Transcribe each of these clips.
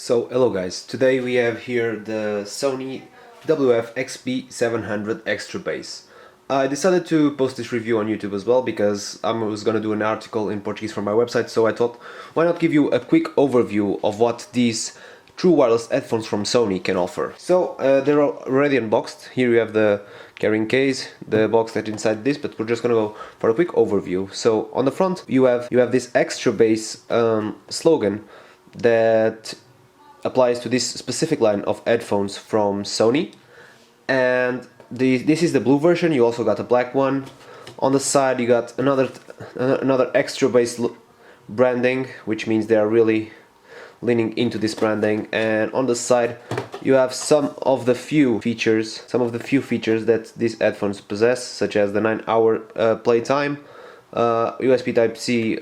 So hello guys, today we have here the Sony WF-XB700 extra bass. I decided to post this review on YouTube as well because I was gonna do an article in Portuguese for my website, so I thought why not give you a quick overview of what these true wireless headphones from Sony can offer. So they're already unboxed. Here you have the carrying case, the box that's inside this, but we're just gonna go for a quick overview. So on the front you have this extra bass slogan that applies to this specific line of headphones from Sony, and this is the blue version. You also got a black one. On the side you got another extra bass branding, which means they are really leaning into this branding. And on the side you have some of the few features that these headphones possess, such as the 9-hour playtime, USB Type-C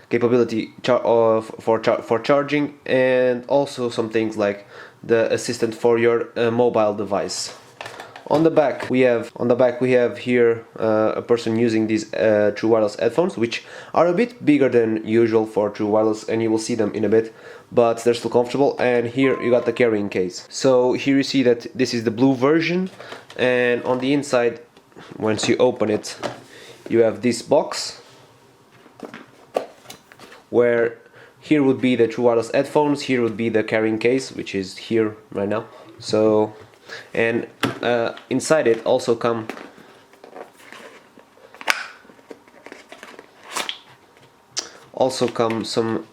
capability for charging, and also some things like the assistant for your mobile device. On the back we have here a person using these true wireless headphones, which are a bit bigger than usual for true wireless, and you will see them in a bit, but they're still comfortable. And here you got the carrying case. So here you see that this is the blue version, and on the inside, once you open it, you have this box where here would be the true wireless headphones, here would be the carrying case, which is here right now. So, and inside it also come some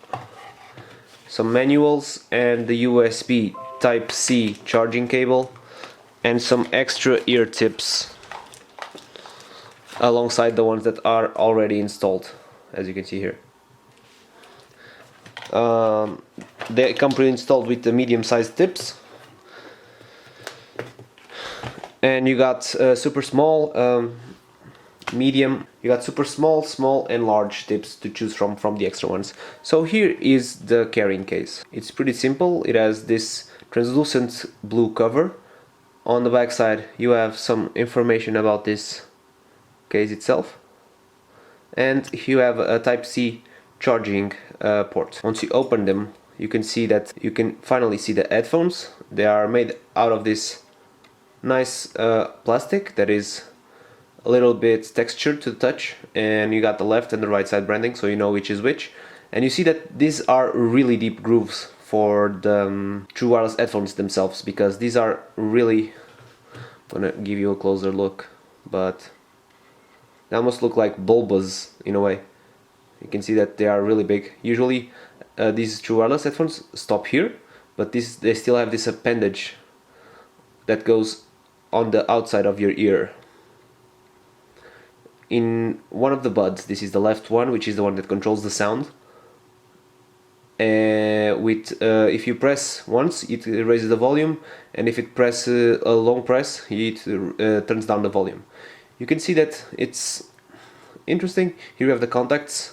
manuals and the USB Type-C charging cable and some extra ear tips alongside the ones that are already installed, as you can see here. They come pre-installed with the medium-sized tips, and you got super small, medium. You got super small, small, and large tips to choose from the extra ones. So here is the carrying case. It's pretty simple. It has this translucent blue cover. On the back side you have some information about this case itself, and you have a Type-C charging port. Once you open them, you can see that you can finally see the headphones. They are made out of this nice plastic that is a little bit textured to the touch, and you got the left and the right side branding, so you know which is which. And you see that these are really deep grooves for the true wireless headphones themselves, because these are really, I'm gonna give you a closer look, but they almost look like bulbous in a way. You can see that they are really big. Usually these true wireless headphones stop here, but they still have this appendage that goes on the outside of your ear. In one of the buds, this is the left one, which is the one that controls the sound. If you press once, it raises the volume, and if it press a long press, it turns down the volume. You can see that it's interesting. Here you have the contacts.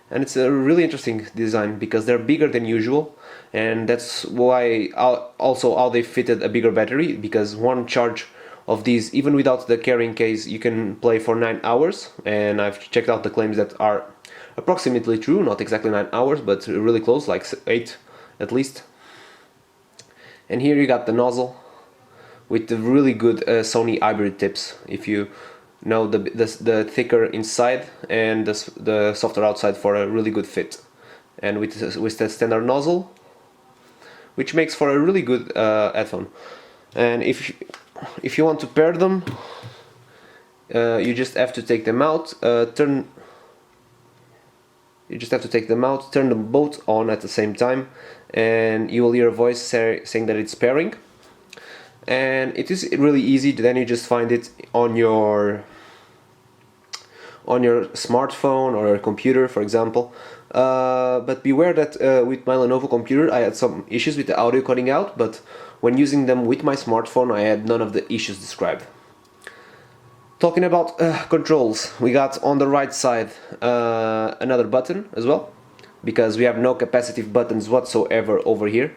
And it's a really interesting design because they're bigger than usual, and that's why also how they fitted a bigger battery, because one charge of these, even without the carrying case, you can play for 9 hours, and I've checked out the claims that are approximately true, not exactly 9 hours, but really close, like 8 at least. And here you got the nozzle with the really good Sony hybrid tips. If you know, the thicker inside and the softer outside for a really good fit, and with the standard nozzle, which makes for a really good headphone. And if you want to pair them, you just have to take them out, turn them both on at the same time, and you will hear a voice saying that it's pairing. And it is really easy. Then you just find it on your smartphone or your computer, for example. But beware that with my Lenovo computer I had some issues with the audio cutting out, but when using them with my smartphone I had none of the issues described. Talking about controls, we got on the right side another button as well, because we have no capacitive buttons whatsoever over here.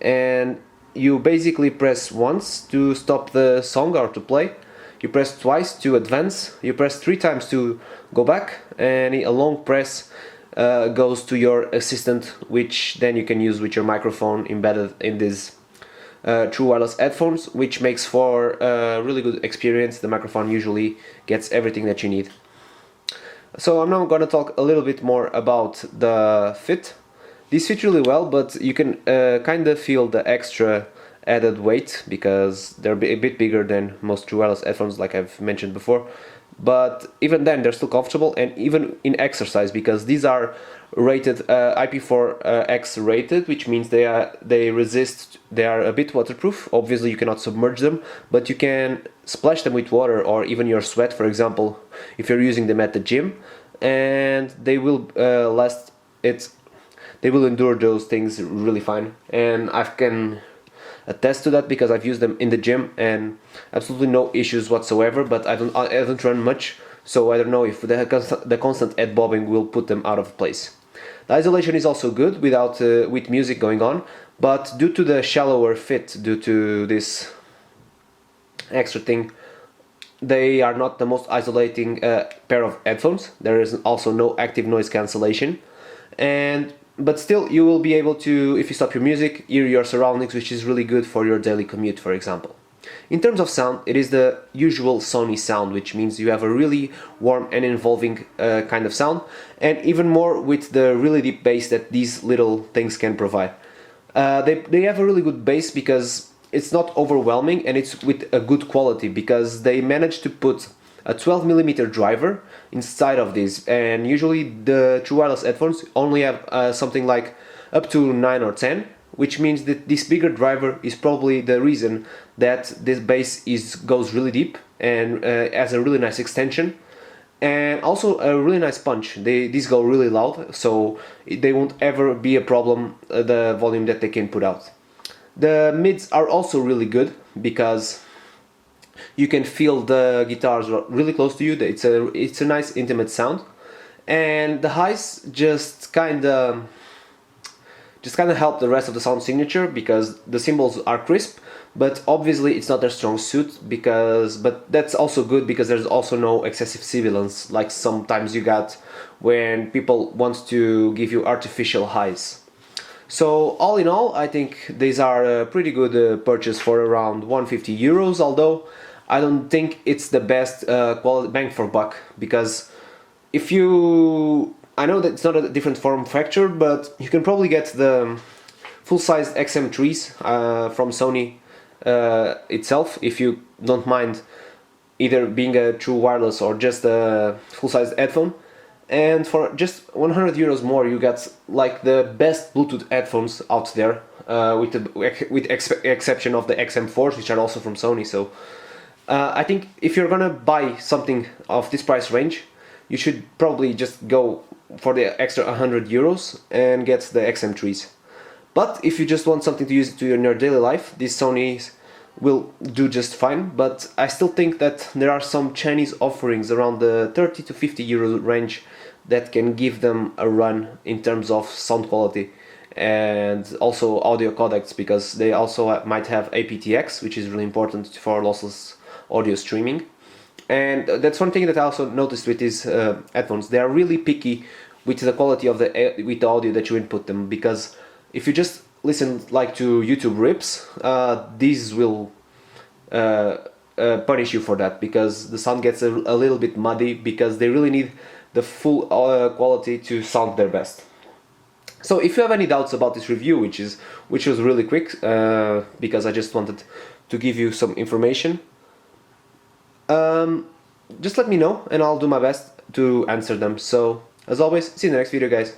And you basically press once to stop the song or to play, you press twice to advance, you press 3 times to go back, and a long press goes to your assistant, which then you can use with your microphone embedded in these true wireless headphones, which makes for a really good experience. The microphone usually gets everything that you need. So I'm now going to talk a little bit more about the fit. These fit really well, but you can kind of feel the extra added weight because they're a bit bigger than most true wireless headphones, like I've mentioned before. But even then, they're still comfortable, and even in exercise, because these are rated IP4X rated, which means they are a bit waterproof. Obviously, you cannot submerge them, but you can splash them with water or even your sweat, for example, if you're using them at the gym, and they will They will endure those things really fine, and I can attest to that because I've used them in the gym and absolutely no issues whatsoever. But I don't run much, so I don't know if the constant head bobbing will put them out of place. The isolation is also good with music going on, but due to the shallower fit, due to this extra thing, they are not the most isolating pair of headphones. There is also no active noise cancellation, but still you will be able to, if you stop your music, hear your surroundings, which is really good for your daily commute, for example. In terms of sound, it is the usual Sony sound, which means you have a really warm and involving kind of sound, and even more with the really deep bass that these little things can provide. They have a really good bass because it's not overwhelming, and it's with a good quality because they managed to put a 12mm driver inside of this, and usually the true wireless headphones only have something like up to 9 or 10, which means that this bigger driver is probably the reason that this bass goes really deep and has a really nice extension, and also a really nice punch. These go really loud, so they won't ever be a problem, the volume that they can put out. The mids are also really good because you can feel the guitars really close to you. It's a nice intimate sound, and the highs just kind of help the rest of the sound signature because the cymbals are crisp, but obviously it's not their strong suit. But that's also good because there's also no excessive sibilance like sometimes you got when people want to give you artificial highs. So all in all, I think these are a pretty good purchase for around 150 euros, although I don't think it's the best quality bang for buck, because I know that it's not a different form factor, but you can probably get the full-sized XM3s from Sony itself, if you don't mind either being a true wireless or just a full-sized headphone. And for just 100 euros more, you get like the best Bluetooth headphones out there, with exception of the XM4s, which are also from Sony. So I think if you're gonna buy something of this price range, you should probably just go for the extra 100 euros and get the XM3s. But if you just want something to use in your daily life, these Sonys will do just fine. But I still think that there are some Chinese offerings around the 30 to 50 euro range that can give them a run in terms of sound quality and also audio codecs, because they also might have aptX, which is really important for lossless audio streaming. And that's one thing that I also noticed with these headphones. They are really picky with the quality of with the audio that you input them, because if you just listen like to YouTube rips, these will punish you for that, because the sound gets a little bit muddy, because they really need the full quality to sound their best. So if you have any doubts about this review, which was really quick, because I just wanted to give you some information, just let me know and I'll do my best to answer them. So as always, see you in the next video, guys.